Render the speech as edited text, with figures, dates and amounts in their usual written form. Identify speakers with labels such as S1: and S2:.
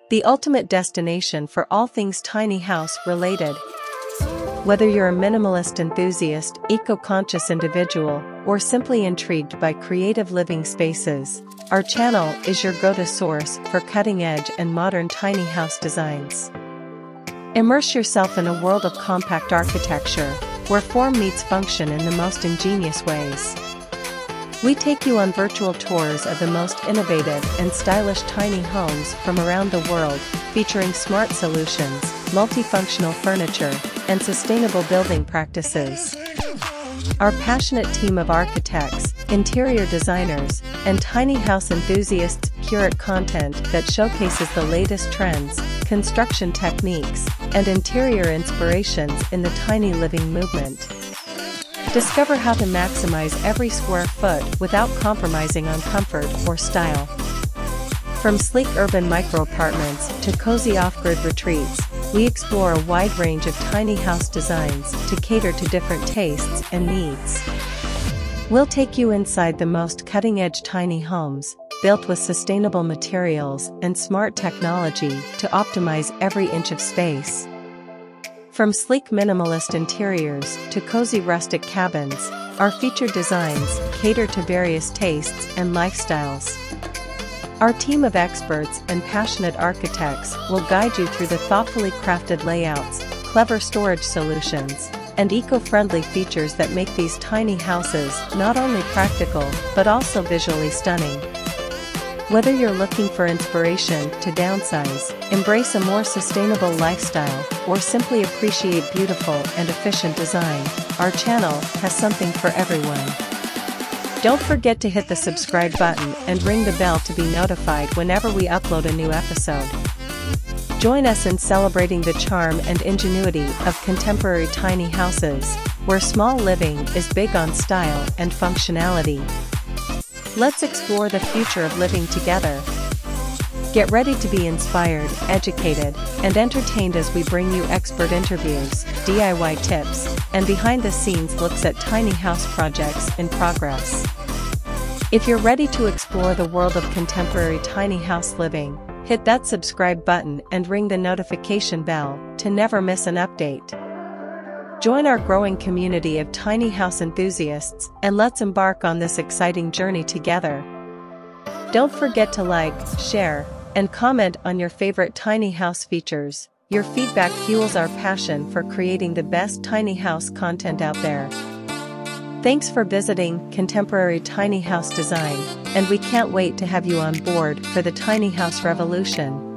S1: the ultimate destination for all things tiny house related. Whether you're a minimalist enthusiast, eco-conscious individual, or simply intrigued by creative living spaces, our channel is your go-to source for cutting-edge and modern tiny house designs. Immerse yourself in a world of compact architecture, where form meets function in the most ingenious ways. We take you on virtual tours of the most innovative and stylish tiny homes from around the world, featuring smart solutions, multifunctional furniture, and sustainable building practices. Our passionate team of architects, interior designers, and tiny house enthusiasts curate content that showcases the latest trends, construction techniques, and interior inspirations in the tiny living movement. Discover how to maximize every square foot without compromising on comfort or style. From sleek urban micro-apartments to cozy off-grid retreats, we explore a wide range of tiny house designs to cater to different tastes and needs. We'll take you inside the most cutting-edge tiny homes, built with sustainable materials and smart technology to optimize every inch of space. From sleek minimalist interiors to cozy rustic cabins, our featured designs cater to various tastes and lifestyles. Our team of experts and passionate architects will guide you through the thoughtfully crafted layouts, clever storage solutions, and eco-friendly features that make these tiny houses not only practical but also visually stunning. Whether you're looking for inspiration to downsize, embrace a more sustainable lifestyle, or simply appreciate beautiful and efficient design, our channel has something for everyone. Don't forget to hit the subscribe button and ring the bell to be notified whenever we upload a new episode. Join us in celebrating the charm and ingenuity of contemporary tiny houses, where small living is big on style and functionality. Let's explore the future of living together. Get ready to be inspired, educated, and entertained as we bring you expert interviews, DIY tips, and behind-the-scenes looks at tiny house projects in progress. If you're ready to explore the world of contemporary tiny house living, hit that subscribe button and ring the notification bell to never miss an update. Join our growing community of tiny house enthusiasts and let's embark on this exciting journey together. Don't forget to like, share, and comment on your favorite tiny house features. Your feedback fuels our passion for creating the best tiny house content out there. Thanks for visiting Contemporary Tiny House Design, and we can't wait to have you on board for the tiny house revolution.